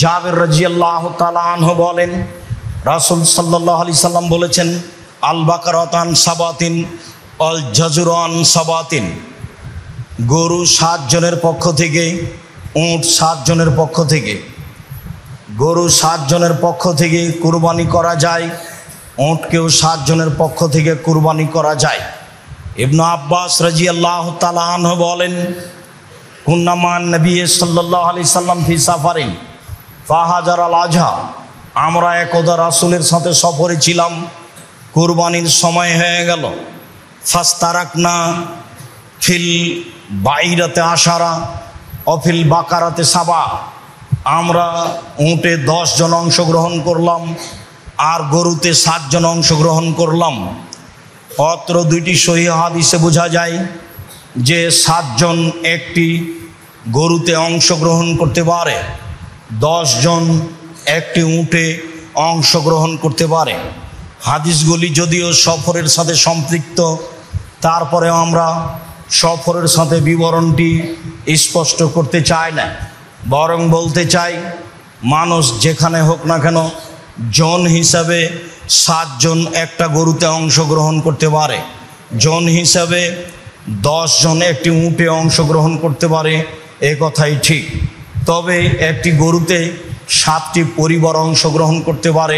জাবের রাদিয়াল্লাহু তাআলা আনহু বলেন, রাসূল সাল্লাল্লাহু আলাইহি সাল্লাম বলেছেন, আল বাকারাতান সাবাতিন অল জাজুরান সাবাতিন। গরু 7 জনের পক্ষ থেকে, উট 7 জনের পক্ষ থেকে। গরু 7 জনের পক্ষ থেকে কুরবানি করা যায়, উটকেও 7 জনের পক্ষ থেকে কুরবানি করা যায়। ইবনে আব্বাস রাদিয়াল্লাহু তাআলা আনহু বলেন, কুন্না মান নবী সাল্লাল্লাহু আলাইহি সাল্লাম ফি সাফারিন ফাহাজার আল আজহা। আমরা একদা রাসূলের সাথে সফরে ছিলাম, কুরবানির সময় হয়ে গেল। ফাস্তারাকনা ফিল বাইরাতে আশারা অফিল বাকারাতে সাবা। আমরা উটে 10 জন অংশগ্রহণ করলাম আর গরুতে 7 জন অংশগ্রহণ করলাম। অত্র 2টি সহিহ হাদিসে বোঝা যায় যে 7 জন একটি গরুতে অংশগ্রহণ করতে পারে, 10 জন একটি উটে অংশগ্রহণ করতে পারে। হাদিসগুলি যদিও সফরের সাথে সম্পৃক্ত, তারপরে আমরা সফরের সাথে বিবরণটি স্পষ্ট করতে চাই না, বরং বলতে চাই মানুষ যেখানে হোক না কেন জন হিসাবে 7 জন একটা গরুতে অংশগ্রহণ করতে পারে, জন হিসাবে 10 জন একটি উটে অংশগ্রহণ করতে পারে, এ কথাই ঠিক। তবে একটি গরুতে 7টি পরিবার অংশগ্রহণ করতে পারে,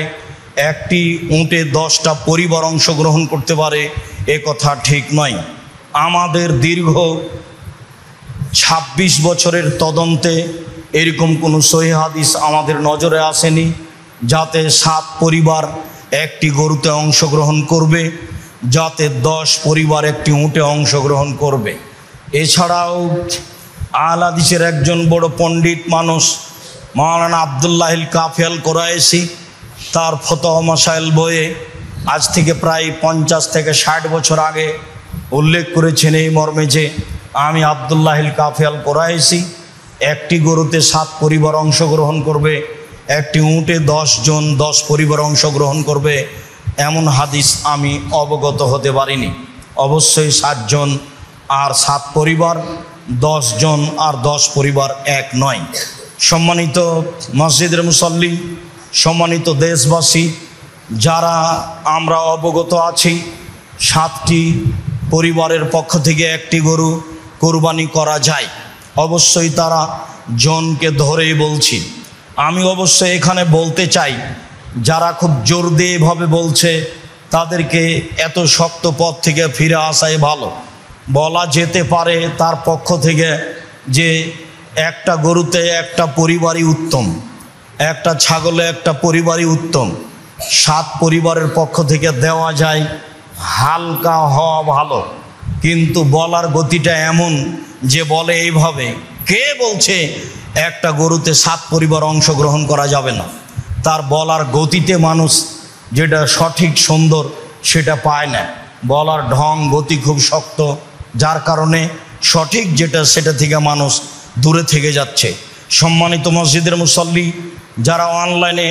একটি উটে 10টা পরিবার অংশগ্রহণ করতে পারে, এ কথা ঠিক নয়। আমাদের দীর্ঘ 26 বছরের তদন্তে এরকম কোনো সহিহ হাদিস আমাদের নজরে আসেনি যাতে 7 পরিবার একটি গরুতে অংশগ্রহণ করবে, যাতে 10 পরিবার একটি উটে অংশগ্রহণ করবে। এছাড়াও আহলে হাদিসের একজন বড় পণ্ডিত মানুষ মাওলানা আব্দুল্লাহিল কাফি আল কুরাইশি তার ফতোয়া মাসাইল বইয়ে আজ থেকে প্রায় 50 থেকে 60 বছর আগে উল্লেখ করেছেন এই মর্মে যে আমি আব্দুল্লাহিল কাফি আল কুরাইশি একটি গরুতে 7 পরিবার অংশগ্রহণ করবে, একটি উটে 10 জন 10 পরিবার অংশগ্রহণ করবে, এমন হাদিস আমি অবগত হতে পারিনি। অবশ্যই 7 জন আর 7 পরিবার, 10 জন আর 10 পরিবার এক নয়। সম্মানিত মসজিদের মুসল্লি, সম্মানিত দেশবাসী, যারা আমরা অবগত আছি 7টি পরিবারের পক্ষ থেকে একটি গরু কোরবানি করা যায়, অবশ্যই তারা জনকে ধরেই বলছি। আমি অবশ্যই এখানে বলতে চাই, যারা খুব জোর দিয়ে এভাবে বলছে তাদেরকে এত শক্ত পথ থেকে ফিরে আসাই ভালো। বলা যেতে পারে তার পক্ষ থেকে যে একটা গরুতে একটা পরিবারই উত্তম, একটা ছাগলে একটা পরিবারই উত্তম। 7 পরিবারের পক্ষ থেকে দেওয়া যায়, হালকা হওয়া ভালো। কিন্তু বলার গতিটা এমন যে বলে এইভাবে, কে বলছে একটা গরুতে 7 পরিবার অংশগ্রহণ করা যাবে না? তার বলার গতিতে মানুষ যেটা সঠিক সুন্দর সেটা পায় না। বলার ঢং গতি খুব শক্ত, যার কারণে সঠিক যেটা সেটা থেকে মানুষ দূরে থেকে যাচ্ছে। সম্মানিত মসজিদের মুসল্লি, যারা অনলাইনে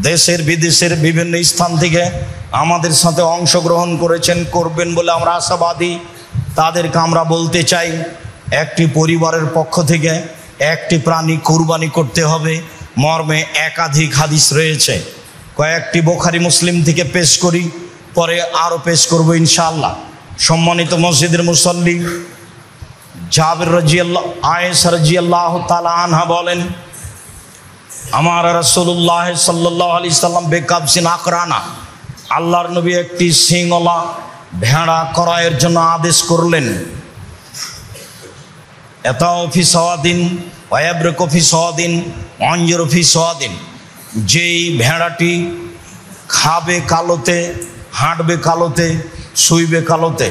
দেশের বিদেশের বিভিন্ন স্থান থেকে আমাদের সাথে অংশগ্রহণ করেছেন, করবেন বলে আমরা আশাবাদী, তাদেরকে আমরা বলতে চাই একটি পরিবারের পক্ষ থেকে একটি প্রাণী কুরবানি করতে হবে মর্মে একাধিক হাদিস রয়েছে। কয়েকটি বুখারী মুসলিম থেকে পেশ করি, পরে আরও পেশ করব ইনশাআল্লাহ। সম্মানিত মসজিদের মুসল্লি, জাবের রাদিয়াল্লাহু আয়েশা রাদিয়াল্লাহু তাআলা আনহা বলেন, আমার রাসূলুল্লাহ সাল্লাল্লাহু আলাইহি সাল্লাম বেকাবসিন আকরানা, আল্লাহর নবী একটি সিংওয়ালা ভেড়া ক্রয়ের জন্য আদেশ করলেন। এতাও ফি সাওয়াদিন ওয়াবরকু ফি সাওয়াদিন ওয়ানজুরু ফি সাওয়াদিন। যেই ভেড়াটি খাবে কালোতে, হাঁটবে কালোতে, শুইবে কালোতে,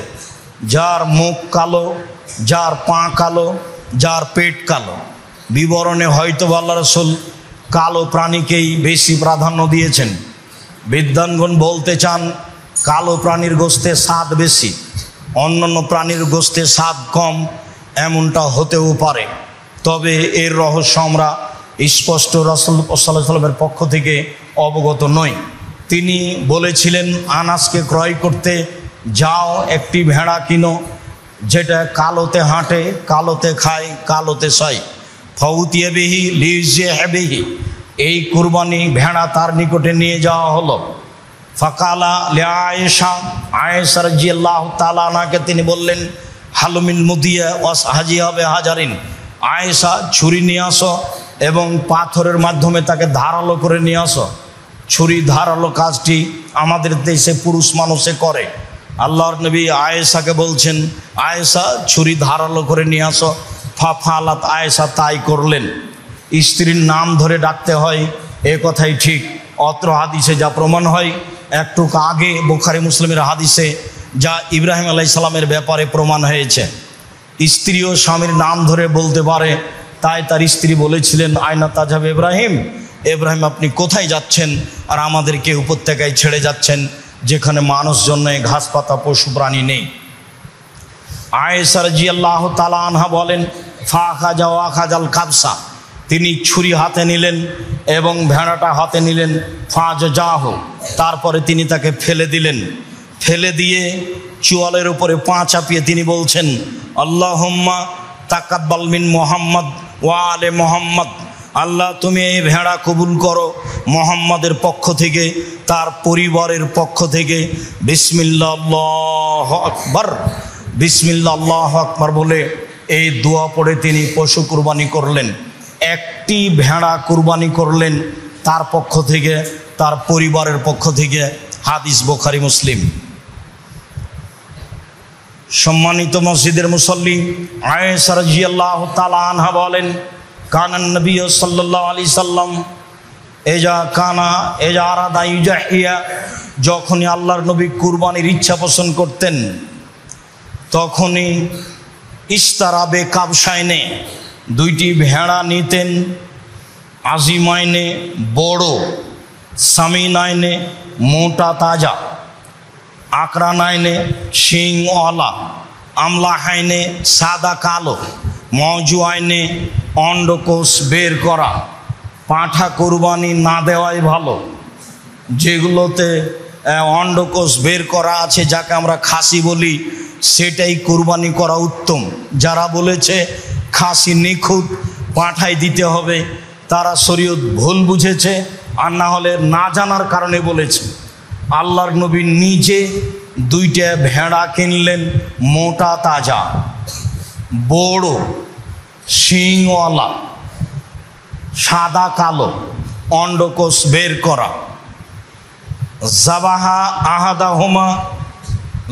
যার মুখ কালো, যার পা কালো, যার পেট কালো। বিবরণে হয়তো আল্লাহ রাসূল কালো প্রাণীকেই বেশি প্রাধান্য দিয়েছেন। বিদ্বানগণ বলতে চান কালো প্রাণীর গোশতে স্বাদ বেশি, অন্যান্য প্রাণীর গোশতে স্বাদ কম, এমনটা হতেও পারে। তবে এর রহস্য আমরা স্পষ্ট রাসূল সাল্লাল্লাহু আলাইহি ওয়াসাল্লামের পক্ষ থেকে অবগত নই। তিনি বলেছিলেন আনাসকে ক্রয় করতে, যাও একটি ভেড়া কিনো যেটা কালোতে হাঁটে, কালোতে খায়, কালোতে শয়। ফাউতিয়া বিহি লিযিহবিহি, এই কুরবানি ভেড়া তার নিকটে নিয়ে যাওয়া হলো। ফাকালা লিআয়েশা, আয়েশা রাদিয়াল্লাহু তাআলা আনহাকে তিনি বললেন, হালুমিন মুদিয়া ওয়াস হাজি হবে হাজারিন, আয়েশা ছুরি নিয়ে আসো এবং পাথরের মাধ্যমে তাকে ধারালো করে নিয়ে আসো। ছুরি ধারালো কাজটি আমাদের দেশে পুরুষ মানুষে করে। আল্লাহর নবী আয়েশাকে বলছেন, আয়েশা ছুরি ধারালো করে নিয়ে আসো। ফাফালাত, আয়েশা তাই করলেন। স্ত্রীর নাম ধরে ডাকতে হয়, এ কথাই ঠিক। অত্র হাদিসে যা প্রমাণ হয়, একটু আগে বুখারী মুসলিমের হাদিসে যা ইব্রাহিম আলাইহিস সালামের ব্যাপারে প্রমাণ হয়েছে, স্ত্রীও স্বামীর নাম ধরে বলতে পারে। তাই তার স্ত্রী বলেছিলেন, আয়না তাজাব ইব্রাহিম, ইব্রাহিম আপনি কোথায় যাচ্ছেন আর আমাদেরকে উপত্যকায় ছেড়ে যাচ্ছেন যেখানে মানুষজন নেই, ঘাস পাতা পশু প্রাণী নেই। আয়েশা রাদিয়াল্লাহু তাআলা আনহা বলেন, ফাখাজা ওয়াখাজাল কাবসা, তিনি ছুরি হাতে নিলেন এবং ভেড়াটা হাতে নিলেন। ফাজাহু, তারপরে তিনি তাকে ফেলে দিলেন। ফেলে দিয়ে চুয়ালের উপরে পা চাপিয়ে তিনি বলছেন, আল্লাহুম্মা তাকাব্বাল মিন মুহাম্মদ ওয়া আলে মুহাম্মদ, আল্লাহ তুমি এই ভেড়া কবুল করো মুহাম্মাদের পক্ষ থেকে, তার পরিবারের পক্ষ থেকে। বিসমিল্লাহ আল্লাহু আকবার, বিসমিল্লাহ আল্লাহু আকবার বলে এই দোয়া পড়ে তিনি পশু কুরবানি করলেন। একটি ভেড়া কুরবানি করলেন তার পক্ষ থেকে, তার পরিবারের পক্ষ থেকে। হাদিস বুখারী মুসলিম। সম্মানিত মসজিদের মুসল্লি, আয়েশা রাদিয়াল্লাহু তাআলা আনহা বলেন, কানান নবী সাল্লাল্লাহু আলাইহি সাল্লাম এজা আরাদা ইউজাহিয়া, যখনই আল্লাহর নবী কুরবানির ইচ্ছা পোষণ করতেন তখনই ইস্তারাবে কাবসাইনে, দুইটি ভেড়া নিতেন। আজিমাইনে বড়, সামিনাইনে মোটা তাজা, আকরানাইনে শিংওয়ালা, আমলাহাইনে সাদা কালো, মওজুয়াইনে অন্ডকোষ বের করা। পাঁঠা কুরবানি না দেওয়াই ভালো। যেগুলোতে অন্ডকোষ বের করা আছে, যাকে আমরা খাসি বলি, সেটাই কুরবানি করা উত্তম। যারা বলেছে খাসি নিখুঁত পাঁঠাই দিতে হবে, তারা শরীয়ত ভুল বুঝেছে, আর না হলে না জানার কারণে বলেছে। আল্লাহর নবী নিজে দুইটা ভেড়া কিনলেন, মোটা তাজা, বড়, শিংওয়ালা, সাদা কালো, অন্ডকোষ বের করা। জাবাহা আহাদাহুমা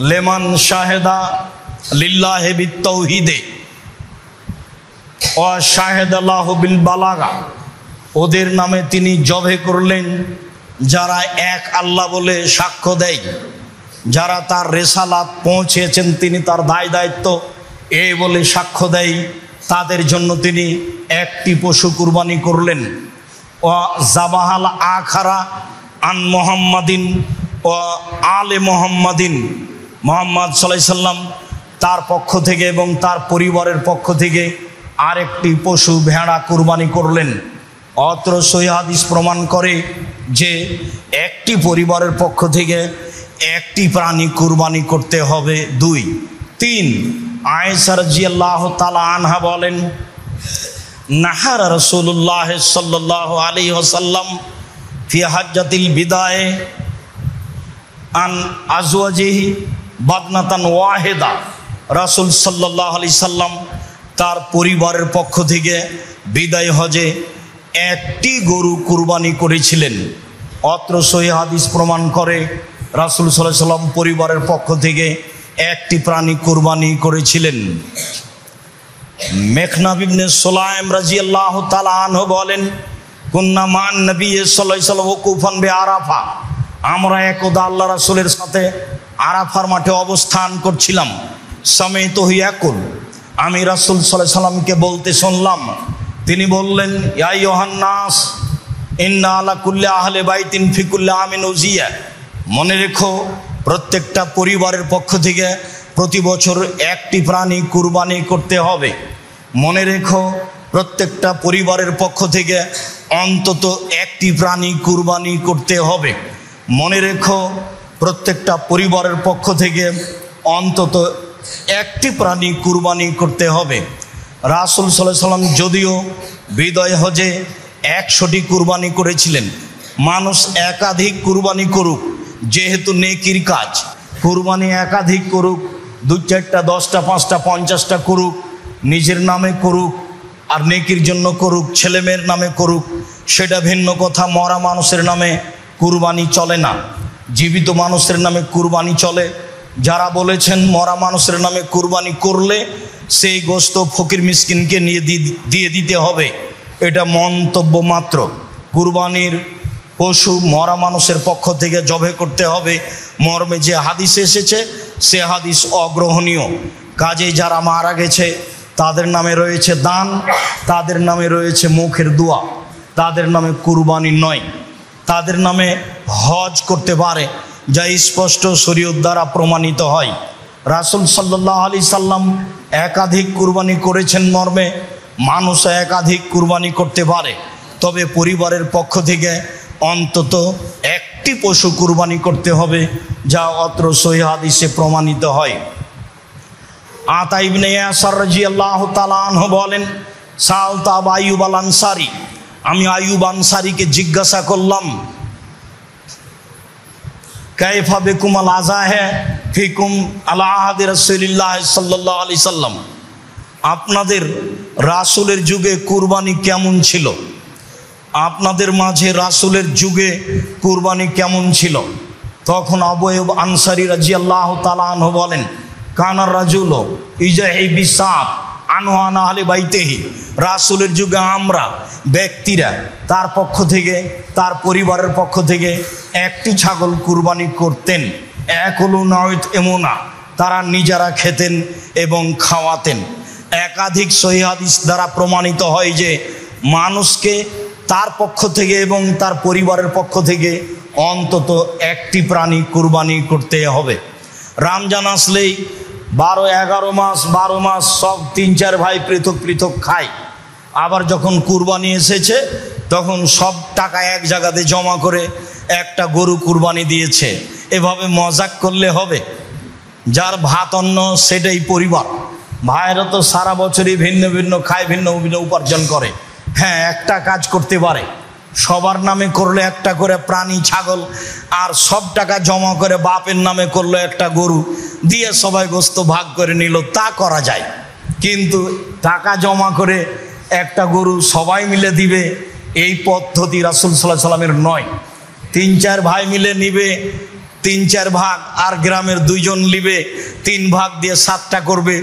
লেমান শাহেদা লিল্লাহি বিত্তাওহীদে ওয়া শাহেদাল্লাহু বিল বালাগা, ওদের নামে তিনি জবে করলেন যারা এক আল্লাহ বলে সাক্ষ্য দেয়, যারা তার রেসালাত পৌঁছেছেন, তিনি তার দায় দায়িত্ব এই বলে সাক্ষ্য দেয়, তাদের জন্য তিনি একটি পশু কুরবানি করলেন। ও জাবাহাল আখারা আন মুহাম্মাদিন ও আলে মুহাম্মাদিন, মুহাম্মদ সাল্লাল্লাহু আলাইহি সাল্লাম তার পক্ষ থেকে এবং তার পরিবারের পক্ষ থেকে আরেকটি পশু ভেড়া কুরবানি করলেন। অত্র সহিহ হাদিস প্রমাণ করে যে একটি পরিবারের পক্ষ থেকে একটি প্রাণী কুরবানি করতে হবে। 2, 3, আয়েশা রাদিয়াল্লাহু তাআলা আনহা বলেন, নাহারা রাসূলুল্লাহ সাল্লাল্লাহু আলাইহি ওয়াসাল্লাম ফি হাজ্জাতিল বিদায়ে আন আজওয়াজিহি বাদনাতান ওয়াহিদা, রাসূল সাল্লাল্লাহু আলাইহি সাল্লাম তার পরিবারের পক্ষ থেকে বিদায় হজে একটি গরু কুরবানি করেছিলেন। অত্র সহিহ হাদিস প্রমাণ করে রাসূল সাল্লাল্লাহু আলাইহি সাল্লাম পরিবারের পক্ষ থেকে একটি প্রাণী কুরবানি করেছিলেন। মেখনাব ইবনে সুলাইম রাদিয়াল্লাহু তাআলা আনহু বলেন, কুন্না মান নবী সাল্লাল্লাহু আলাইহি সাল্লাম ওয়াকুফান বিআরাফা, আমরা একদা আল্লাহ রাসূলের সাথে আরাফার মাঠে অবস্থান করছিলাম। সামাইতুহু ইয়াকুল, আমি রাসূল সাল্লাল্লাহু আলাইহি সাল্লামকে বলতে শুনলাম, তিনি বললেন, ইয়া আইয়ুহান নাস ইন্না আলা কুল্লি আহলি বাইতিন ফি কুল্লি আমিন উজিয়া, মনে রেখো প্রত্যেকটা পরিবারের পক্ষ থেকে প্রতি বছর একটি প্রাণী কুরবানি করতে হবে। মনে রেখো প্রত্যেকটা পরিবারের পক্ষ থেকে অন্তত একটি প্রাণী কুরবানি করতে হবে। মনে রেখো প্রত্যেকটা পরিবারের পক্ষ থেকে অন্তত একটি প্রাণী কুরবানি করতে হবে। রাসূল সাল্লাল্লাহু আলাইহি সাল্লাম যদিও বিদায় হজে 100টি কুরবানি করেছিলেন, মানুষ একাধিক কুরবানি করুক, যেহেতু নেকির কাজ, কুরবানি একাধিক করুক, 2-4টা 10টা 5টা 50টা করুক, নিজের নামে করুক আর নেকির জন্য করুক, ছেলেমেয়ের নামে করুক, সেটা ভিন্ন কথা। মরা মানুষের নামে কুরবানি চলে না, জীবিত মানুষের নামে কুরবানি চলে। যারা বলেছেন মরা মানুষের নামে কুরবানি করলে সেই গোশত ফকির মিসকিনকে নিয়ে দিয়ে দিতে হবে, এটা মন্তব্য মাত্র। কুরবানির পশু মরা মানুষের পক্ষ থেকে জবে করতে হবে মর্মে যে হাদিস এসেছে, সে হাদিস অগ্রহণীয়। কাজেই যারা মারা গেছে তাদের নামে রয়েছে দান, তাদের নামে রয়েছে মুখের দোয়া, তাদের নামে কুরবানি নয়। তাদের নামে হজ করতে পারে, যা স্পষ্ট শরীয়ত দ্বারা প্রমাণিত হয়। রাসূল সাল্লাল্লাহু আলাইহি সাল্লাম একাধিক কুরবানি করেছেন মর্মে মানুষ একাধিক কুরবানি করতে পারে, তবে পরিবারের পক্ষ থেকে অন্তত একটি পশু কুরবানি করতে হবে, যা অত্র সহিহ হাদিসে প্রমাণিত হয়। আতা ইবনে ইয়াসার রাদিয়াল্লাহু তাআলা আনহু বলেন, সাআলতু আবু আইয়ুব আল আনসারী, আমি আইয়ুব আনসারীকে জিজ্ঞাসা করলাম, কাইফা বিকুম আল আযাহে ফিকুম আলা আহাদি রাসূলিল্লাহ সাল্লাল্লাহু আলাইহি সাল্লাম, আপনাদের রাসূলের যুগে কুরবানি কেমন ছিল, আপনাদের মাঝে রাসূলের যুগে কুরবানি কেমন ছিল? তখন আবু আইয়ুব আনসারী রাদিয়াল্লাহু তাআলা আনহু বলেন, কানার রাজুল ইজাহি বিসাব আনওয়ান আহলে বাইতেহি, রাসূলের যুগে আমরা ব্যক্তিরা তার পক্ষ থেকে, তার পরিবারের পক্ষ থেকে একটি ছাগল কুরবানি করতেন। একলু নাওয়াত এমুনা, তারা নিজেরা খেতেন এবং খাওয়াতেন। একাধিক সহিহ হাদিস দ্বারা প্রমাণিত হয় যে মানুষকে তার পক্ষ থেকে এবং তার পরিবারের পক্ষ থেকে অন্তত একটি প্রাণী কুরবানি করতে হবে। রমজান আসলেই 12-11 মাস 12 মাস সব 3-4 ভাই পৃথক পৃথক খায়। আবার যখন কুরবানি এসেছে তখন সব টাকা এক জায়গাতে জমা করে একটা গরু কুরবানি দিয়েছে। এভাবে মজাক করলে হবে? যার ভাত অন্ন সেটাই পরিবার। ভাইরা তো সারা বছরই ভিন্ন ভিন্ন খায়, ভিন্ন ভিন্ন উপার্জন করে। হ্যাঁ, একটা কাজ করতে পারে, সবার নামে করলে একটা করে প্রাণী ছাগল, আর সব টাকা জমা করে বাপের নামে করলো একটা গরু, দিয়ে সবাই গোশত ভাগ করে নিল, তা করা যায়। কিন্তু টাকা জমা করে একটা গরু সবাই মিলে দিবে, এই পদ্ধতি রাসূল সাল্লাল্লাহু আলাইহি সাল্লামের নয়। 3-4 ভাই মিলে নিবে 3-4 ভাগ, আর গ্রামের 2 জন নিবে 3 ভাগ দিয়ে 7টা করবে,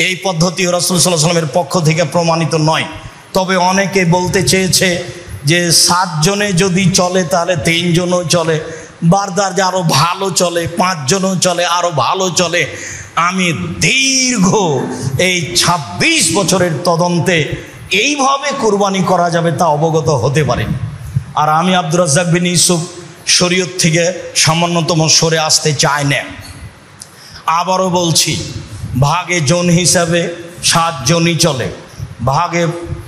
এই পদ্ধতি রাসূল সাল্লাল্লাহু আলাইহি সাল্লামের পক্ষ থেকে প্রমাণিত নয়। তবে অনেকে বলতে চেয়েছে যে 7 জনে যদি চলে তাহলে 3 জনও চলে, বারদার যে আরও ভালো চলে, 5 জনও চলে, আরও ভালো চলে। আমি দীর্ঘ এই 26 বছরের তদন্তে এইভাবে কুরবানি করা যাবে তা অবগত হতে পারেন। আর আমি আব্দুর রাজ্জাক বিন ইউসুফ শরীয়ত থেকে সামান্যতম সরে আসতে চাই না। আবারও বলছি, ভাগে জন হিসাবে 7 জনই চলে, ভাগে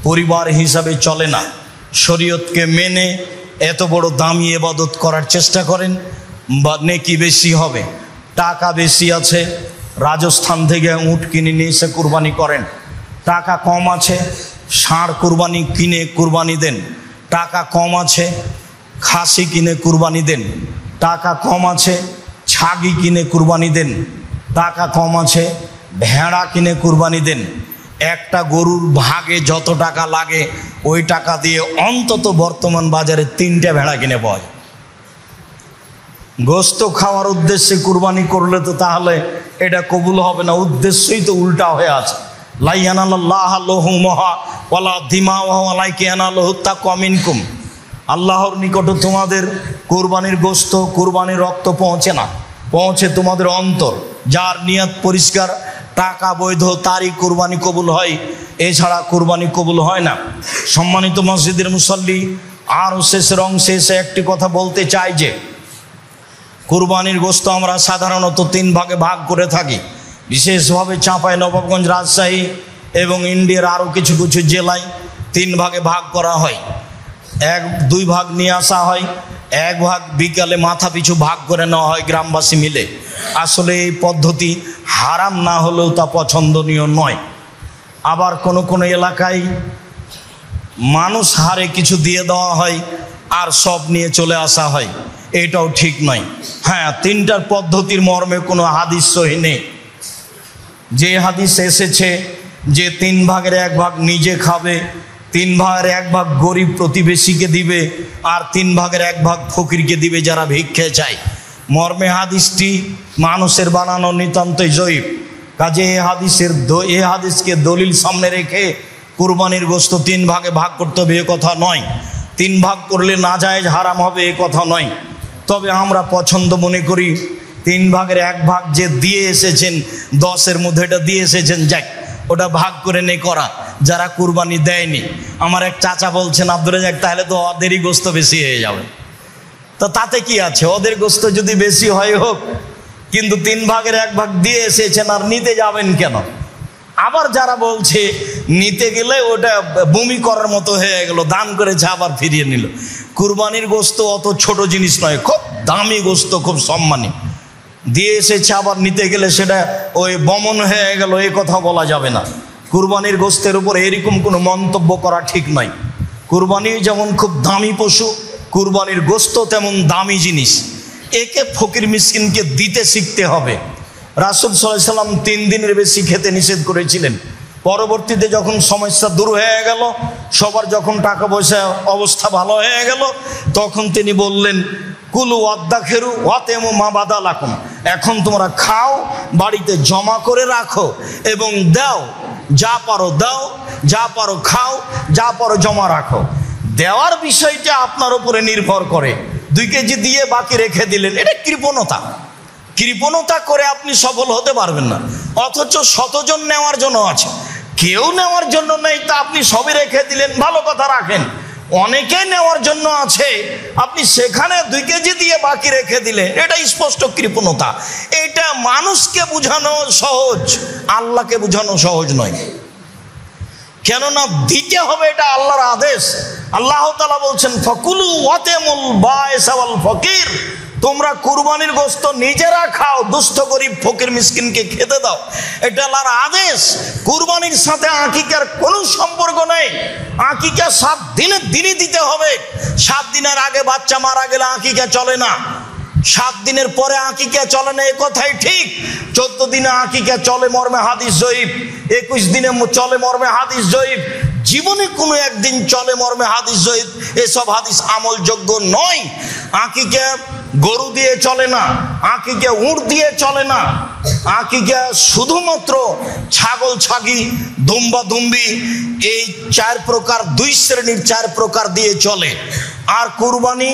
পরিবার হিসাবে চলে না। শরীয়তকে মেনে এত বড় দামি ইবাদত করার চেষ্টা করেন, বা নেকি বেশি হবে। টাকা বেশি আছে, রাজস্থান থেকে উট কিনে নিয়ে এসে কুরবানি করেন। টাকা কম আছে, ষাঁড় কুরবানি কিনে কুরবানি দেন। টাকা কম আছে, খাসি কিনে কুরবানি দেন। টাকা কম আছে, ছাগি কিনে কুরবানি দেন। টাকা কম আছে, ভেড়া কিনে কুরবানি দেন। একটা গরুর ভাগে যত টাকা লাগে ওই টাকা দিয়ে অন্তত বর্তমান বাজারে 3টা ভেড়া কিনে পাওয়া যায়। গোশত খাওয়ার উদ্দেশ্যে কুরবানি করলে তো তাহলে এটা কবুল হবে না, উদ্দেশ্যই তো উল্টা হয়ে আছে। লা ইয়ানালাল্লাহু লুহুমুহা ওয়ালা দিমাউহা ওয়ালাকিন ইয়ানালুহু তাকওয়া মিনকুম, আল্লাহর নিকটে তোমাদের কুরবানির গোশত, কুরবানির রক্ত পৌঁছে না, পৌঁছে তোমাদের অন্তর। যার নিয়ত পরিষ্কার, টাকা বৈধ, তারই কুরবানি কবুল হয়, এছাড়া কুরবানি কবুল হয় না। সম্মানিত মসজিদের মুসল্লি, আর শেষের অংশে এসে একটি কথা বলতে চাই যে কুরবানির গোশত আমরা সাধারণত 3 ভাগে ভাগ করে থাকি। বিশেষভাবে চাঁপাই নবাবগঞ্জ, রাজশাহী এবং ইন্ডিয়ার আরও কিছু কিছু জেলায় 3 ভাগে ভাগ করা হয়। 1-2 ভাগ নিয়ে আসা হয়, 1 ভাগ বিকালে মাথা পিছু ভাগ করে নেওয়া হয় গ্রামবাসী মিলে। আসলে এই পদ্ধতি হারাম না হলেও তা পছন্দনীয় নয়। আবার কোনো কোনো এলাকায় মানুষ হারে কিছু দিয়ে দেওয়া হয় আর সব নিয়ে চলে আসা হয়, এটাও ঠিক নয়। হ্যাঁ, তিনটার পদ্ধতির মর্মে কোনো হাদিস সহি নেই। যে হাদিস এসেছে যে 3 ভাগের 1 ভাগ নিজে খাবে, 3 ভাগের 1 ভাগ গরিব প্রতিবেশীকে দিবে, আর 3 ভাগের 1 ভাগ ফকিরকে দিবে যারা ভিক্ষে চায়, মর্মে হাদিসটি মানুষের বানানো নিতান্তই জয়ীফ। কাজে এই হাদিসকে দলিল সামনে রেখে কুরবানির গোশত 3 ভাগে ভাগ করতে হবে এ কথা নয়, 3 ভাগ করলে নাজায়েজ হারাম হবে এ কথা নয়। তবে আমরা পছন্দ মনে করি 3 ভাগের 1 ভাগ যে দিয়ে এসেছেন 10-এর মধ্যে এটা দিয়ে এসেছেন, যাক ওটা ভাগ করে নে করা যারা কুরবানি দেয়নি। আমার এক চাচা বলছেন, আব্দুল রাজ্জাক তাহলে তো ওদেরই গোশত বেশি হয়ে যাবে। তো তাতে কি আছে, ওদের গোশত যদি বেশি হয় হোক, কিন্তু 3 ভাগের 1 ভাগ দিয়ে এসেছেন আর নিতে যাবেন কেন? আবার যারা বলছে নিতে গেলে ওটা বমি করার মতো হয়ে গেল, দান করেছে আবার ফিরিয়ে নিল। কুরবানির গোশত অত ছোট জিনিস নয়, খুব দামি গোশত, খুব সম্মানী। দিয়ে এসেছে আবার নিতে গেলে সেটা ওই বমন হয়ে গেল, এ কথা বলা যাবে না। কুরবানির গোশতের উপর এরকম কোনো মন্তব্য করা ঠিক নয়। কুরবানি যেমন খুব দামি পশু, কুরবানির গোশত তেমন দামি জিনিস। একে ফকির মিসকিনকে দিতে শিখতে হবে। রাসূল সাল্লাল্লাহু আলাইহি সাল্লাম 3 দিনের বেশি খেতে নিষেধ করেছিলেন। পরবর্তীতে যখন সমস্যা দূর হয়ে গেল, সবার যখন টাকা পয়সা অবস্থা ভালো হয়ে গেল, তখন তিনি বললেন, কুলু ওয়াদ্দাখিরু ওয়াতেমু মা বাদালাকুম, এখন তোমরা খাও, বাড়িতে জমা করে রাখো এবং দাও, যা পারো দাও, যা পারো খাও, যা পারো জমা রাখো। দেওয়ার বিষয়টা আপনার উপরে নির্ভর করে। 2 কেজি দিয়ে বাকি রেখে দিলেন, এটা কৃপণতা। কৃপণতা করে আপনি সফল হতে পারবেন না। অথচ 100 জন নেওয়ার জন্য আছে, কেউ নেওয়ার জন্য নেই, তা আপনি সবই রেখে দিলেন, ভালো কথা, রাখেন। অনেকে নেওয়ার জন্য আছে, আপনি সেখানে 2 কেজি দিয়ে বাকি রেখে দিলেন, এটা স্পষ্ট কৃপণতা। এটা মানুষকে বোঝানো সহজ, আল্লাহকে বোঝানো সহজ নয়। কেননা দিতে হবে, এটা আল্লাহর আদেশ। আল্লাহ তাআলা বলছেন, ফাকুলু ওয়াতেমুল বাইস ওয়াল ফকির, তোমরা কুরবানির গোশত নিজেরা খাও, দুস্থ গরিব ফকির মিসকিনকে খেতে দাও, এটা আল্লাহর আদেশ। কুরবানির সাথে আকিকার কোনো সম্পর্ক নেই। আকিকা 7 দিনের দিনই দিতে হবে। 7 দিনের আগে বাচ্চা মারা গেলে আকিকা চলে না, 7 দিনের পরে আকিকা চলে না, এ কথাই ঠিক। 14 দিনে আকিকা চলে মর্মে হাদিস জয়ীফ, 21 দিনে চলে মর্মে হাদিস জয়ীফ, জীবনে কোনো একদিন চলে মর্মে হাদিস জয়ীফ। এসব হাদিস আমলযোগ্য নয়। আকিকা গরু দিয়ে চলে না, আকিকা উট দিয়ে চলে না, আকিকা শুধুমাত্র ছাগল ছাগি, দুম্বা দুম্বি, এই 4 প্রকার, 2 শ্রেণীর 4 প্রকার দিয়ে চলে। আর কুরবানি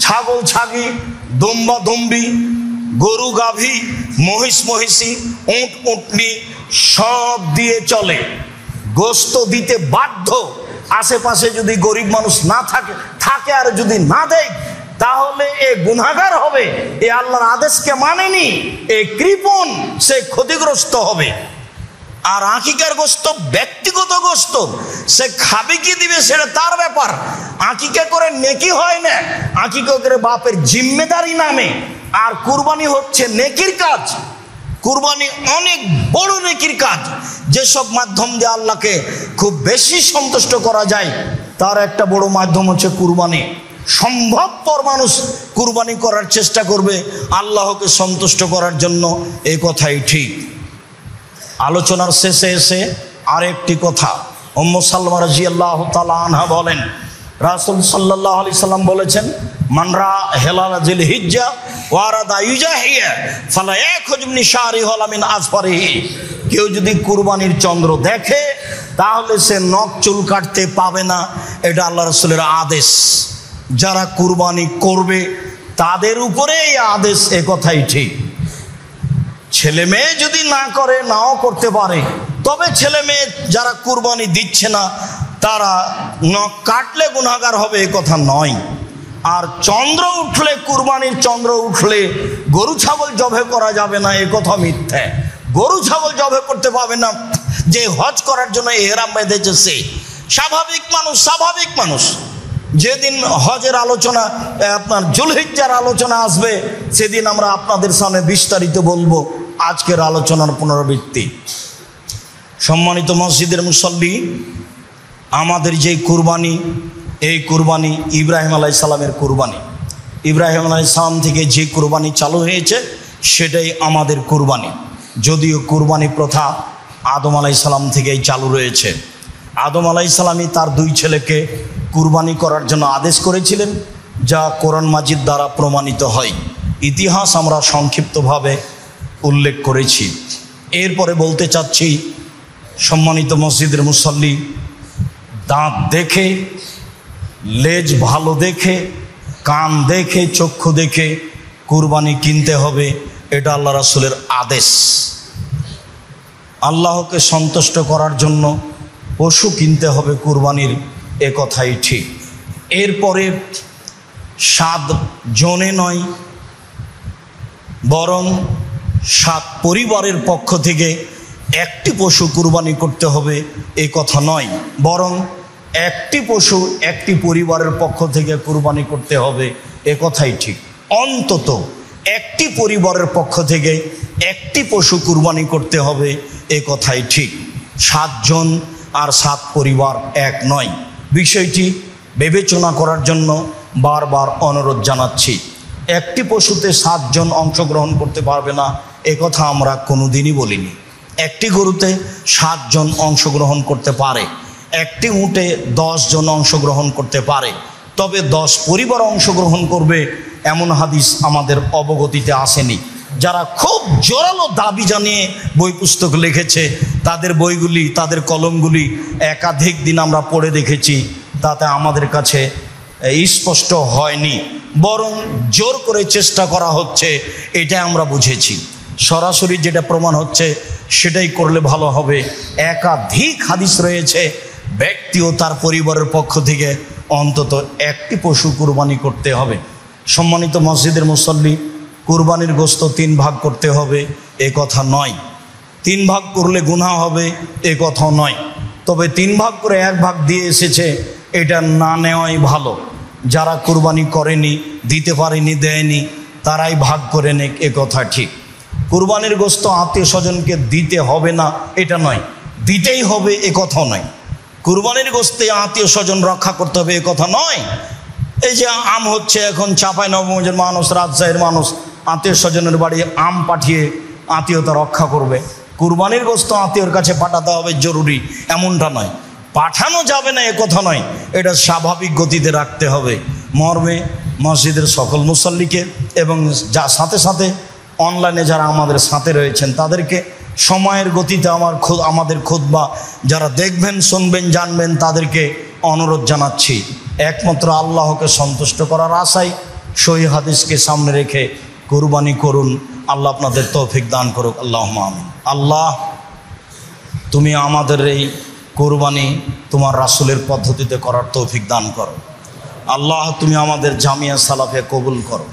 ছাগল ছাগি, দুম্বা দুম্বি, গরু গাভী, মহিষ মহিষী, উট উটনি সব দিয়ে চলে। গোশত দিতে বাধ্য। আশেপাশে যদি গরিব মানুষ না থাকে আর যদি না দেয়, তাহলে এ গুনাহগার হবে, এ আল্লাহর আদেশকে মানেনি, এ কৃপণ, সে ক্ষতিগ্রস্ত হবে। আর আকিকার গোশত ব্যক্তিগত গোশত, সে খাবে কি দিবে সেটা তার ব্যাপার। আকিকা করে নেকি হয় না, আকিকা করে বাপের জিম্মেদারি নামে। আর কুরবানি হচ্ছে নেকির কাজ। কুরবানি অনেক বড় নেকির কাজ, যেসব মাধ্যম দিয়ে আল্লাহকে খুব বেশি সন্তুষ্ট করা যায়, তার একটা বড় মাধ্যম হচ্ছে কুরবানি। সম্ভবপর মানুষ কুরবানি করার চেষ্টা করবে আল্লাহকে সন্তুষ্ট করার জন্য, এই কথাই ঠিক। আলোচনার শেষে এসে আরেকটি কথা, উম্মু সালমা রাদিয়াল্লাহু তাআলা আনহা বলেন, রাসূল সাল্লাল্লাহু আলাইহি সাল্লাম বলেছেন, মানরা হেলাল জিলহিজ্জা ওয়ারাদা ইউজাহিয়া ফালা ইয়াখুজ মিন শারিহি ওয়ালা মিন আসফারিহি, কেউ যদি কুরবানির চন্দ্র দেখে তাহলে সে নখ চুল কাটতে পাবে না, এটা আল্লাহ রাসূলের আদেশ। যারা কুরবানি করবে তাদের উপরে এই আদেশ, এ কথাই ঠিক। ছেলে মেয়ে যদি না করে, নাও করতে পারে, তবে ছেলে মেয়ে যারা কুরবানি দিচ্ছে না তারা নখ কাটলে গুনাহগার হবে, এ কথা নয়। আর চন্দ্র উঠলে, কুরবানির চন্দ্র উঠলে গরু ছাগল জবে করা যাবে না, এ কথা মিথ্যা। গরু ছাগল জবে করতে পাবে না যে হজ করার জন্য ইহরাম বেঁধেছে সে। স্বাভাবিক মানুষ যেদিন হজের আলোচনা, আপনার জুলহিজ্জার আলোচনা আসবে, সেদিন আমরা আপনাদের সামনে বিস্তারিত বলবো। আজকের আলোচনার পুনরাবৃত্তি। সম্মানিত মসজিদের মুসল্লি, আমাদের যে কুরবানি, এই কুরবানি ইব্রাহিম আলাইহিস সালামের কুরবানি। ইব্রাহিম আলাইহিস সালাম থেকে যে কুরবানি চালু হয়েছে সেটাই আমাদের কুরবানি। যদিও কুরবানি প্রথা আদম আলাইহিস সালাম থেকেই চালু রয়েছে। আদম আলাইহিস সালামই তার দুই ছেলেকে কুরবানি করার জন্য আদেশ করেছিলেন, যা কোরআন মাজিদ দ্বারা প্রমাণিত হয়। ইতিহাস আমরা সংক্ষিপ্তভাবে উল্লেখ করেছি। এরপরে বলতে চাচ্ছি, সম্মানিত মসজিদের মুসল্লি, দাঁত দেখে, লেজ ভালো দেখে, কান দেখে, চক্ষু দেখে কুরবানি কিনতে হবে। এটা আল্লাহ রাসূলের আদেশ। আল্লাহকে সন্তুষ্ট করার জন্য পশু কিনতে হবে কুরবানির, এ কথাই ঠিক। এরপরে 7 জনে নয়, বরং 7 পরিবারের পক্ষ থেকে একটি পশু কুরবানি করতে হবে, এ কথা নয়, বরং একটি পশু একটি পরিবারের পক্ষ থেকে কুরবানি করতে হবে, এ কথাই ঠিক। অন্তত একটি পরিবারের পক্ষ থেকে একটি পশু কুরবানি করতে হবে, এ কথাই ঠিক। 7 জন আর 7 পরিবার এক নয়। বিষয়টি বিবেচনা করার জন্য বারবার অনুরোধ জানাচ্ছি। একটি পশুতে 7 জন অংশগ্রহণ করতে পারবে না, এ কথা আমরা কোনোদিনই বলিনি। একটি গরুতে 7 জন অংশগ্রহণ করতে পারে, একটি উটে 10 জন অংশগ্রহণ করতে পারে, তবে 10 পরিবার অংশগ্রহণ করবে এমন হাদিস আমাদের অবগতিতে আসেনি। যারা খুব জোরালো দাবি জানিয়ে বই পুস্তক লিখেছে, তাদের বইগুলি, তাদের কলমগুলি একাধিক দিন আমরা পড়ে দেখেছি, তাতে আমাদের কাছে স্পষ্ট হয়নি, বরং জোর করে চেষ্টা করা হচ্ছে, এটা আমরা বুঝেছি। সরাসরি যেটা প্রমাণ হচ্ছে সেটাই করলে ভালো হবে। একাধিক হাদিস রয়েছে, ব্যক্তি ও তার পরিবারের পক্ষ থেকে অন্তত একটি পশু কুরবানি করতে হবে। সম্মানিত মসজিদের মুসল্লি, কুরবানির গোশত 3 ভাগ করতে হবে, এ কথা নয়। 3 ভাগ করলে গুনাহ হবে, এ কথাও নয়। তবে 3 ভাগ করে 1 ভাগ দিয়ে এসেছে, এটা না নেওয়াই ভালো। যারা কুরবানি করেনি, দিতে পারেনি, দেয়নি, তারাই ভাগ করে নেক, এ কথা ঠিক। কুরবানির গোশত আত্মীয় স্বজনকে দিতে হবে না, এটা নয়, দিতেই হবে, এ কথাও নয়। কুরবানির গোশতে আত্মীয় স্বজন রক্ষা করতে হবে, এ কথা নয়। এই যে আম হচ্ছে এখন, চাঁপাইনবাবগঞ্জের মানুষ, রাজশাহীর মানুষ আত্মীয় স্বজনের বাড়ি আম পাঠিয়ে আত্মীয়তা রক্ষা করবে। কুরবানির গোশত আত্মীয়র কাছে পাঠাতে হবে জরুরি, এমনটা নয়। পাঠানো যাবে না, এ কথা নয়, এটা স্বাভাবিক গতিতে রাখতে হবে। মর্মে মসজিদের সকল মুসল্লিকে এবং সাথে সাথে অনলাইনে যারা আমাদের সাথে রয়েছেন তাদেরকে সময়ের গতিতে আমাদের খুতবা যারা দেখবেন, শুনবেন, জানবেন, তাদেরকে অনুরোধ জানাচ্ছি, একমাত্র আল্লাহকে সন্তুষ্ট করার আশায় সহিহ হাদিসকে সামনে রেখে কুরবানি করুন। আল্লাহ আপনাদের তৌফিক দান করুক, আল্লাহুম্মা আমিন। আল্লাহ, তুমি আমাদের এই কুরবানি তোমার রাসূলের পদ্ধতিতে করার তৌফিক দান করো। আল্লাহ, তুমি আমাদের জামিয়া সালাফে কবুল করো।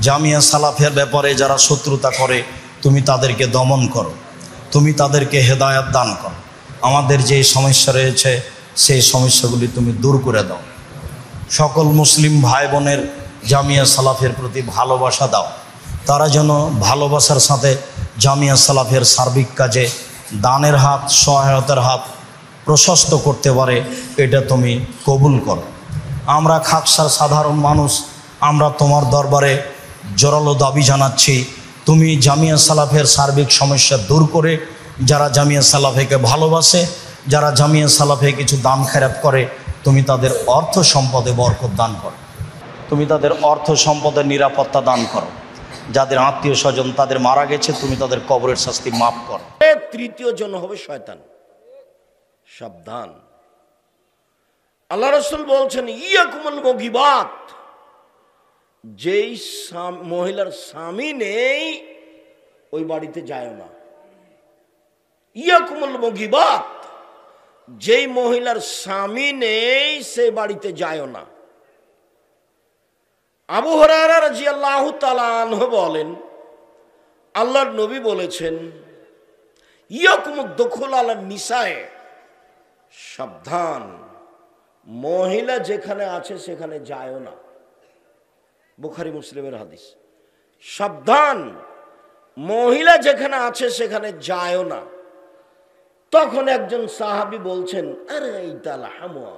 জামিয়া সালাফের ব্যাপারে যারা শত্রুতা করে, তুমি তাদেরকে দমন করো, তুমি তাদেরকে হেদায়াত দান করো। আমাদের যে সমস্যা রয়েছে সেই সমস্যাগুলি তুমি দূর করে দাও। সকল মুসলিম ভাই বোনের জামিয়া সালাফের প্রতি ভালোবাসা দাও, তারা যেন ভালোবাসার সাথে জামিয়া সালাফের সার্বিক কাজে দানের হাত, সহায়তার হাত প্রশস্ত করতে পারে, এটা তুমি কবুল করো। আমরা খাকসার সাধারণ মানুষ, আমরা তোমার দরবারে জোরালো দাবি জানাচ্ছি, তুমি জামিয়া সালাফের সার্বিক সমস্যা দূর করে যারা জামিয়া সালাফেকে ভালোবাসে, যারা জামিয়া সালাফে কিছু দান খেরাত করে, তুমি তাদের অর্থ সম্পদে বরকত দান করো, তুমি তাদের অর্থ সম্পদের নিরাপত্তা দান করো। যাদের আত্মীয় স্বজন তাদের মারা গেছে, তুমি তাদের কবরের শাস্তি মাফ করো। তৃতীয় জন হবে শয়তান। সাবধান। আল্লাহ রাসূল বলছেন, ইয়াকুমুল মুগিবাত, যেই মহিলার স্বামী নেই ওই বাড়িতে যায় না। ইয়াকুমুল মুগিবাত, যেই মহিলার স্বামী নেই সে বাড়িতে যায় না। আবু হুরায়রা রাদিয়াল্লাহু তাআলা আনহু বলেন, আল্লাহর নবী বলেছেন, ইয়াকুমুদ দুখুল আলা নিসায়ে, সাবধান, মহিলা যেখানে আছে সেখানে যায় না। বুখারী মুসলিমের হাদিস। সাবধান, মহিলা যেখানে আছে সেখানে যায় না। তখন একজন সাহাবী বলছেন, আরে এইতাল হামুয়া,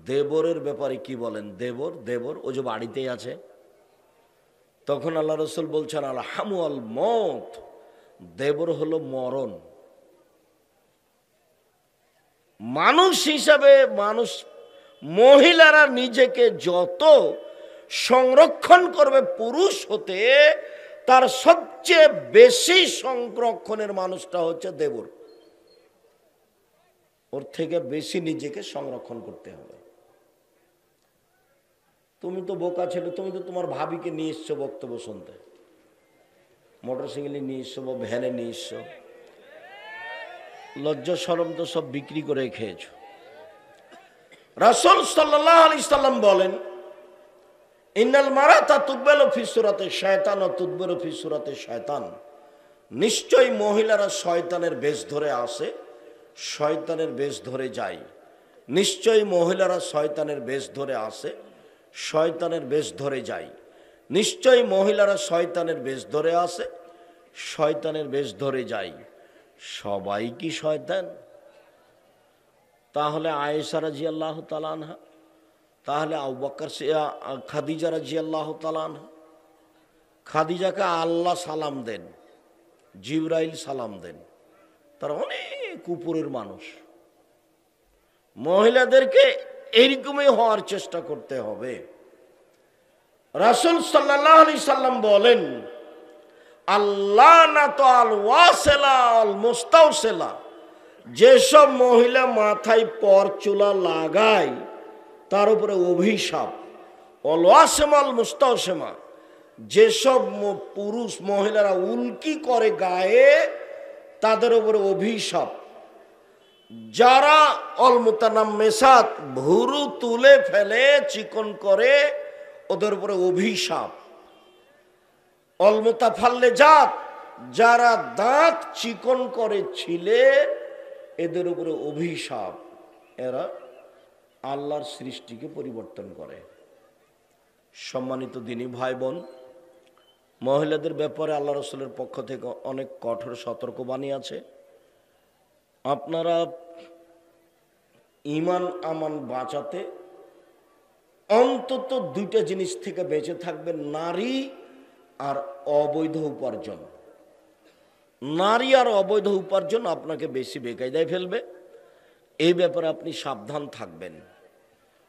দেবরের ব্যাপারে কি বলেন? দেবর দেবর ও যে বাড়িতেই আছে। তখন আল্লাহ রসুল বলছেন, আল হামুয়াল মত, দেবর হলো মরণ। মানুষ হিসাবে মানুষ, মহিলারা নিজেকে যত সংরক্ষণ করবে পুরুষ হতে, তার সবচেয়ে বেশি সংরক্ষণের মানুষটা হচ্ছে দেবর। ওর থেকে বেশি নিজেকে সংরক্ষণ করতে হবে। তুমি তো বোকা ছেলে, তুমি তো তোমার ভাবিকে নিয়ে এসছো বক্তব্য শুনতে, মোটরসাইকেলে নিয়ে এসছো বা ভ্যানে নিয়ে এসছো, লজ্জা শরম তো সব বিক্রি করে খেয়েছো। রাসূল সাল্লাল্লাহু আলাইহি সাল্লাম বলেন, ইন্নাল মারাতা তুকবালু ফি সূরাতি শায়তান ওয়া তুদবিরু ফি সূরাতি শায়তান, নিশ্চয়ই মহিলারা শয়তানের বেশ ধরে আসে, শয়তানের বেশ ধরে যায়। নিশ্চয়ই মহিলারা শয়তানের বেশ ধরে আসে, শয়তানের বেশ ধরে যায়। নিশ্চয়ই মহিলারা শয়তানের বেশ ধরে আসে, শয়তানের বেশ ধরে যায়। সবাই কি শয়তান? তাহলে আয়েশা রাদিয়াল্লাহু তাআলা আনহা, তাহলে আবু বকর, খাদিজা রাদিয়াল্লাহু তাআলা আনহা। খাদিজাকে আল্লাহ সালাম দেন, জিবরাইল সালাম দেন, তারা অনেক উপরের মানুষ। মহিলাদেরকে এইরকমই হওয়ার চেষ্টা করতে হবে। রাসূল সাল্লাল্লাহু আলাইহি সাল্লাম বলেন, আল্লাহ না তো আল ওয়াসিলা আল মুস্তাওসিলা, যেসব মহিলা মাথায় পরচুলা লাগায় তার উপরে অভিশাপ। অল ওয়াসিমা আল মুস্তাওসিমা, যেসব পুরুষ মহিলারা উল্কি করে গায়ে তাদের উপরে অভিশাপ। যারা অল মুতানাম্মিসাত, ভুরু তুলে ফেলে চিকন করে, ওদের উপরে অভিশাপ। অল মুতাফাল্লিজাত, যারা দাঁত চিকন করে ছিলে, এদের উপরে অভিশাপ। এরা আল্লাহর সৃষ্টিকে পরিবর্তন করে। সম্মানিত দিনী ভাই বোন, মহিলাদের ব্যাপারে আল্লাহ রসুলের পক্ষ থেকে অনেক কঠোর সতর্কবাণী আছে। আপনারা ঈমান আমান বাঁচাতে অন্তত দুইটা জিনিস থেকে বেঁচে থাকবেন, নারী আর অবৈধ উপার্জন। নারী আর অবৈধ উপার্জন আপনাকে বেশি বেকায়দায় ফেলবে। এই ব্যাপারে আপনি সাবধান থাকবেন।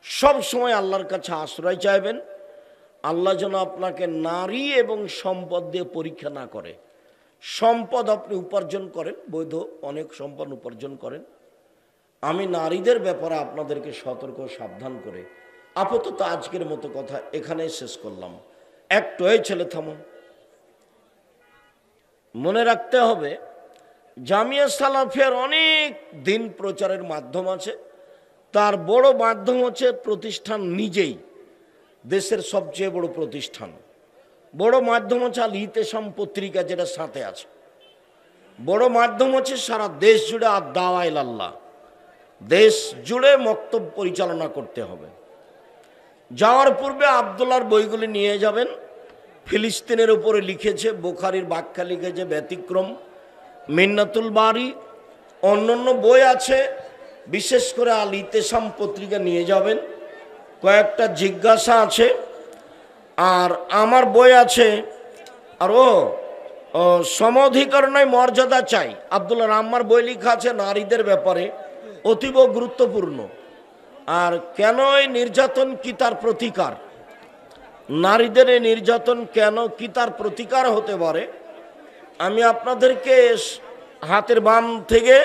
সব সময় আল্লাহর কাছে আশ্রয় চাইবেন। আল্লাহ যেন আপনাকে নারী এবং সম্পদ দিয়ে পরীক্ষা না করে। সম্পদ আপনি উপার্জন করেন, বৈধ অনেক সম্পদ উপার্জন করেন। আমি নারীদের ব্যাপারে আপনাদেরকে সতর্ক সাবধান করে আপাতত আজকের মতো কথা এখানেই শেষ করলাম। একটু এই ছেলে থামো, মনে রাখতে হবে জামিয়া সালাফিয়ার অনেক দিন প্রচারের মাধ্যম আছে। তার বড় মাধ্যম হচ্ছে প্রতিষ্ঠান নিজেই, দেশের সবচেয়ে বড় প্রতিষ্ঠান। বড় মাধ্যম হচ্ছে আল ইতেসাম পত্রিকা, যেটা সাথে আছে। বড় মাধ্যম হচ্ছে সারা দেশ জুড়ে আর দাওয়া ইলাল্লাহ, দেশ জুড়ে মক্তব্য পরিচালনা করতে হবে। যাওয়ার পূর্বে আব্দুল্লাহর বইগুলি নিয়ে যাবেন। ফিলিস্তিনের উপরে লিখেছে, বুখারীর ব্যাখ্যা লিখেছে ব্যতিক্রম, মিন্নাতুল বারি, অন্যান্য বই আছে। বিশেষ করে আল ইতেসাম পত্রিকা নিয়ে যাবেন। কয়েকটা জিজ্ঞাসা আছে, আর আমার বই আছে। আর সমঅধিকার নয়, মর্যাদা চাই, আব্দুল্লাহ আম্মার বই লেখা আছে নারীদের ব্যাপারে, অতীব গুরুত্বপূর্ণ। আর কেন এই নির্যাতন, কি তার প্রতিকার, নারীদের এই নির্যাতন কেন, কি তার প্রতিকার হতে পারে, আমি আপনাদেরকে হাতের বাম থেকে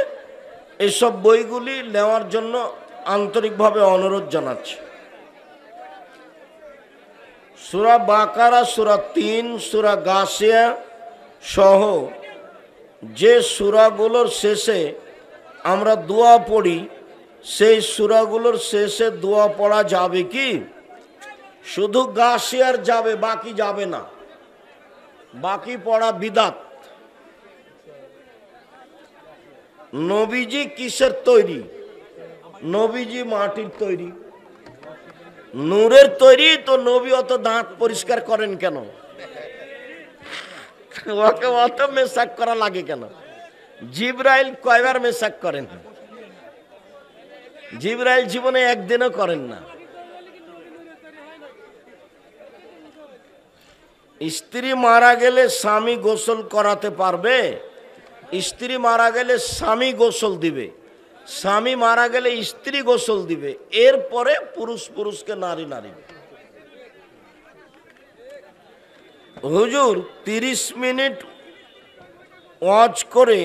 এসব বইগুলি নেওয়ার জন্য আন্তরিকভাবে অনুরোধ জানাচ্ছি। সূরা বাকারা, সূরা ৩, সূরা গাসিয়া সহ যে সূরাগুলোর শেষে আমরা দোয়া পড়ি, সেই সূরাগুলোর শেষে দোয়া পড়া যাবে কি? শুধু গাসিয়ার যাবে, বাকি যাবে না। বাকি পড়া বিদাত। নবীজি কিসের তৈরি? নবীজি মাটির তৈরি, নূরের তৈরি। তো নবী অত দাঁত পরিষ্কার করেন কেন? ওকে অত মেশাক করা লাগে কেন? জিবরাইল কয়বার মেসাক করেন? জিবরাইল জীবনে একদিনও করেন না। স্ত্রী মারা গেলে স্বামী গোসল করাতে পারবে? স্ত্রী মারা গেলে স্বামী গোসল দিবে, স্বামী মারা গেলে স্ত্রী গোসল দিবে, এরপরে পুরুষ পুরুষকে, নারী নারী। হুজুর 30 মিনিট ওয়াজ করে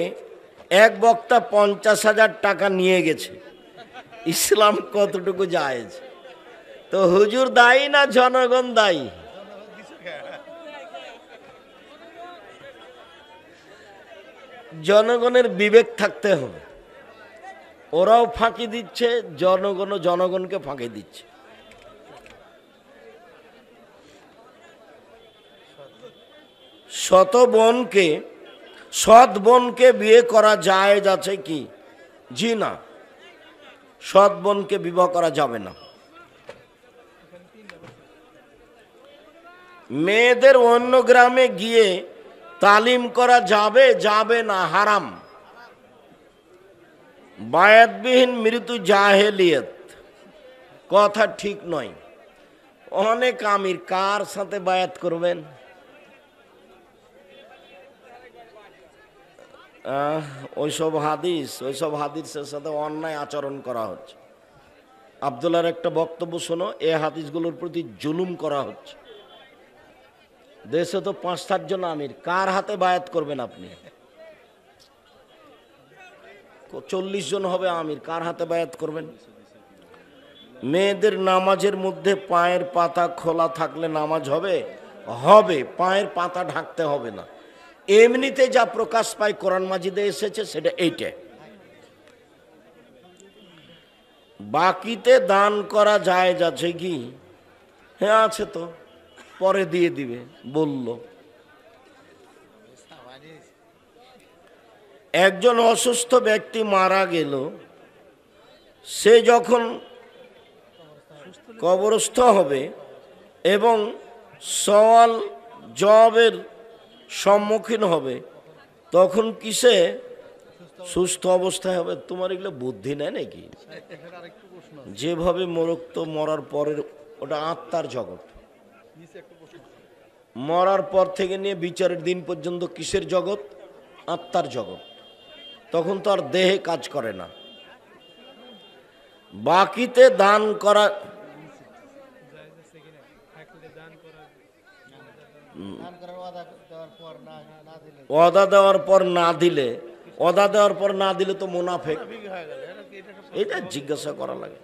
এক বক্তা 50,000 টাকা নিয়ে গেছে, ইসলাম কতটুকু জায়েজ? তো হুজুর দায়ী না জনগণ দায়ী? জনগণের বিবেক থাকতে হবে। ওরাও ফাঁকি দিচ্ছে, জনগণও জনগণকে ফাঁকি দিচ্ছে। সৎ বোনকে বিয়ে করা জায়েজ আছে কি? জি না, সৎ বোনকে বিবাহ করা যাবে না। মেয়েদের অন্য গ্রামে গিয়ে তালিম করা যাবে? যাবে না, হারাম। বায়াতবিহীন মৃত্যু জাহেলিয়ত, কথা ঠিক নয়। অনেক আমির, কার সাথে বায়াত করবেন? ওইসব হাদিসের সাথে অন্যায় আচরণ করা হচ্ছে। আব্দুল্লাহর একটা বক্তব্য শোনো, এই হাদিসগুলোর প্রতি জুলুম করা হচ্ছে। দেশে তো 5-7 জন আমির, কার হাতে বায়াত করবেন আপনি? 40 জন হবে আমির, কার হাতে বায়াত করবেন? মেয়েদের নামাজের মধ্যে পায়ের পাতা খোলা থাকলে নামাজ হবে? হবে, পায়ের পাতা ঢাকতে হবে না। এমনিতে যা প্রকাশ পায় কোরআন মাজিদে এসেছে সেটা এইটা। বাকিতে দান করা জায়েজ আছে কি? হ্যাঁ আছে তো, পরে দিয়ে দিবে বলল। একজন অসুস্থ ব্যক্তি মারা গেল, সে যখন কবরস্থ হবে এবং সওয়াল জবাবের সম্মুখীন হবে, তখন কিসে সুস্থ অবস্থায় হবে? তোমার এগুলো বুদ্ধি নেই নাকি? যেভাবে মোরক, তো মরার পরের, ওটা আত্মার জগৎ। মরার পর থেকে নিয়ে বিচারের দিন পর্যন্ত কিসের জগৎ? আত্মার জগৎ। তখন তো আর দেহে কাজ করে না। বাকিতে দান করা, ওয়াদা দেওয়ার পর না দিলে তো মুনাফিক। এটা জিজ্ঞাসা করা লাগে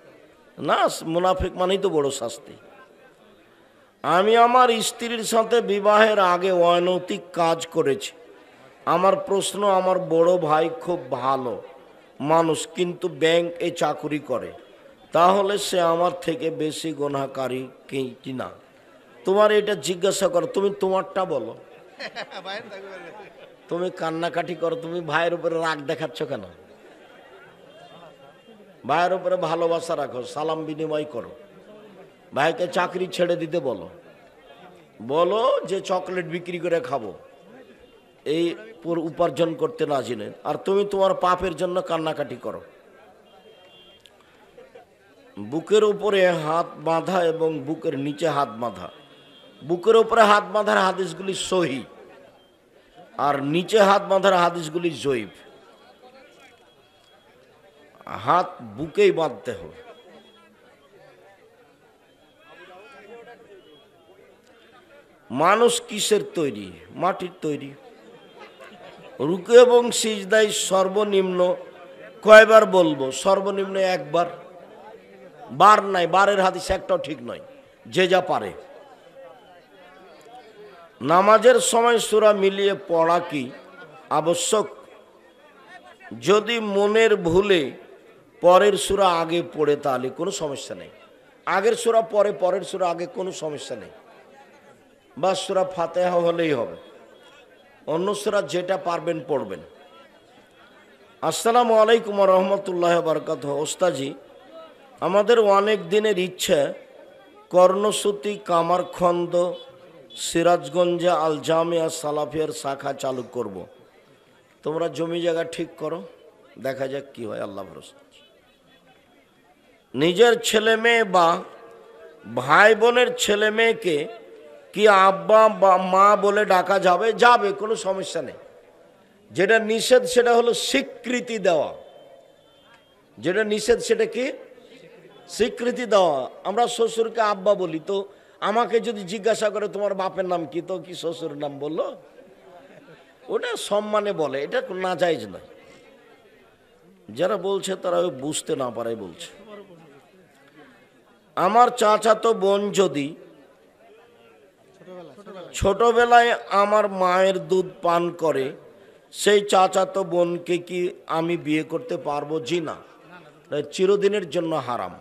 না, মুনাফিক মানেই তো বড় শাস্তি। আমি আমার স্ত্রীর সাথে বিবাহের আগে অনৈতিক কাজ করেছি। আমার প্রশ্ন, আমার বড় ভাই খুব ভালো মানুষ, কিন্তু ব্যাংকে চাকরি করে, তাহলে সে আমার থেকে বেশি গুনাহকারী কি না? তোমার এটা জিজ্ঞাসা করো, তুমি তোমারটা বলো। তুমি কান্নাকাটি করো, তুমি ভাইয়ের উপরে রাগ দেখাচ্ছ কেন? ভাইয়ের উপরে ভালোবাসা রাখো, সালাম বিনিময় করো। ভাইকে চাকরি ছেড়ে দিতে বলো, বলো যে চকলেট বিক্রি করে খাবো, এই উপার্জন করতে রাজি নেই। আর তুমি তোমার পাপের জন্য কান্নাকাটি করো। বুকের উপরে হাত বাঁধা এবং বুকের নিচে হাত বাঁধা, বুকের উপরে হাত বাঁধার হাদিসগুলি সহি, আর নিচে হাত বাঁধার হাদিসগুলি জয়ীফ। হাত বুকেই বাঁধতে হবে। মানুষ কিসের তৈরি? মাটির তৈরি। রুকু এবং সিজদায় সর্বনিম্ন কয়বার বলবো? সর্বনিম্ন একবার, বার নাই, বারের হাদিস একটাও ঠিক নয়, যে যা পারে। নামাজের সময় সূরা মিলিয়ে পড়া কি আবশ্যক? যদি মনের ভুলে পরের সূরা আগে পড়ে তাহলে কোনো সমস্যা নেই। আগের সূরা পরে, পরের সূরা আগে, কোনো সমস্যা নেই। বা সূরা ফাতিহা হলেই হবে, অন্য সূরা যেটা পারবেন পড়বেন। আসসালামু আলাইকুম ওয়া রাহমাতুল্লাহি ওয়া বারাকাতুহু। ওস্তাজি, আমাদের অনেক দিনের ইচ্ছা কর্ণসূতি কামারখন্দ সিরাজগঞ্জে আল জামিয়া সালাফিয়ার শাখা চালু করব। তোমরা জমি জায়গা ঠিক করো, দেখা যাক কি হয়, আল্লাহ ভরসা। নিজের ছেলে মেয়ে বা ভাই বোনের ছেলে মেয়েকে কি আব্বা বা মা বলে ডাকা যাবে? যাবে, কোনো সমস্যা নেই। যেটা নিষেধ সেটা হলো স্বীকৃতি দেওয়া। যেটা নিষেধ সেটা কি? স্বীকৃতি দেওয়া। আমরা শ্বশুরকে আব্বা বলি, তো আমাকে যদি জিজ্ঞাসা করে তোমার বাপের নাম কি, তো কি শ্বশুর নাম বললো? ওটা সম্মানে বলে, এটা নাজায়েজ নয়। যারা বলছে তারা বুঝতে না পারে বলছে। আমার চাচাতো বোন যদি ছোটবেলায় আমার মায়ের দুধ পান করে, সেই চাচাতো বোনকে কি আমি বিয়ে করতে পারবো? জি না, চিরদিনের জন্য হারাম।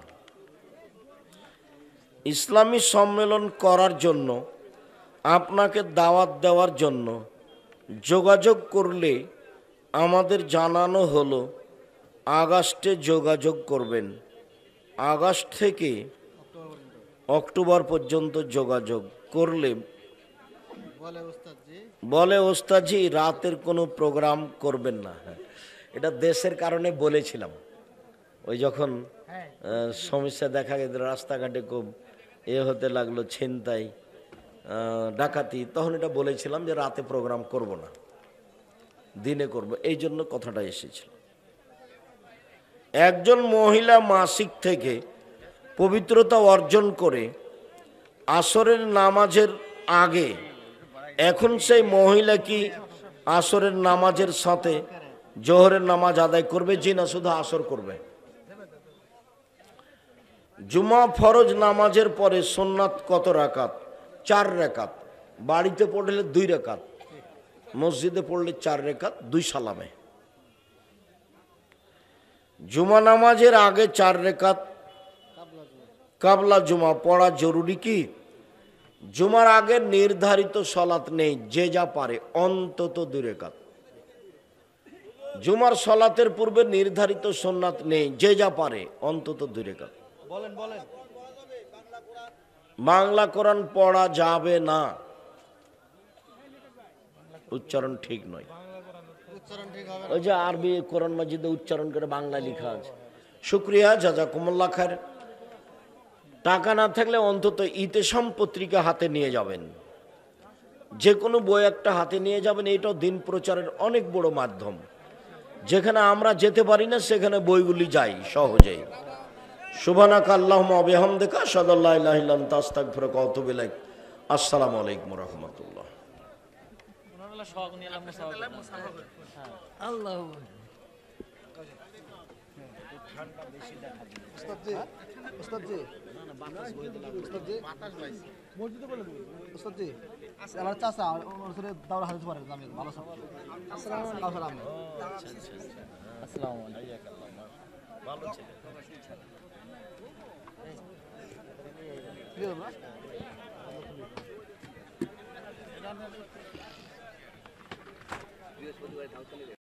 ইসলামী সম্মেলন করার জন্য আপনাকে দাওয়াত দেওয়ার জন্য যোগাযোগ করলে আমাদের জানানো হলো আগস্টে যোগাযোগ করবেন। আগস্ট থেকে অক্টোবর পর্যন্ত যোগাযোগ করলে বলে ওস্তাদজি রাতের কোনো প্রোগ্রাম করবেন না। এটা দেশের কারণে বলেছিলাম, ওই যখন সমস্যা দেখা গেছে রাস্তাঘাটে খুব হতে লাগলো, ছিনতাই ডাকাতি, তখন এটা বলেছিলাম যে রাতে প্রোগ্রাম করব না, দিনে করব, এই জন্য কথাটা এসেছিল। একজন মহিলা মাসিক থেকে পবিত্রতা অর্জন করে আসরের নামাজের আগে, এখন সেই মহিলা কি আসরের নামাজের সাথে জোহরের নামাজ আদায় করবে? জি না, শুধু আসর করবে। জুমা ফরজ নামাজের পরে সুন্নাত কত রাকাত? 4 রাকাত। বাড়িতে পড়লে 2 রাকাত, মসজিদে পড়লে 4 রাকাত, 2 সালামে। জুমা নামাজের আগে 4 রাকাত কাবলা জুমা পড়া জরুরি কি? জুমার আগে নির্ধারিত সলাত নেই, যে যা পারে অন্তত 2 রাকাত। জুমার সলাতের পূর্বে নির্ধারিত সুন্নাত নেই, যে যা পারে অন্তত 2 রাকাত। বাংলা কোরআন পড়া যাবে না, উচ্চারণ ঠিক নয়। ওই যে আরবি কোরআন মাজিদে উচ্চারণ করে বাংলা লেখা আছে। শুক্রিয়া, জাযাকুমুল্লাহ খায়ের। টাকা না থাকলে অন্তত ইতেশাম পত্রিকা হাতে নিয়ে যাবেন, যে কোনো বই একটা হাতে নিয়ে যাবেন। এটাও দিন প্রচারের অনেক বড় মাধ্যম। যেখানে আমরা যেতে পারি না সেখানে বইগুলি যায় সহজেই। সুবহানাকা আল্লাহুম্মা ওয়া বিহামদিকা আশহাদু আল্লা ইলাহা ইল্লা আনতা আস্তাগফিরুকা ওয়া আতুবু ইলাইক। আসসালামু আলাইকুম ওয়া রাহমাতুল্লাহ। আমার চাচা দাওরা হাদিস পড়ে আমি ভালো সব। আসসালামু আলাইকুম। আসসালামু আলাইকুম। ভালো ছেলে। কি হলো?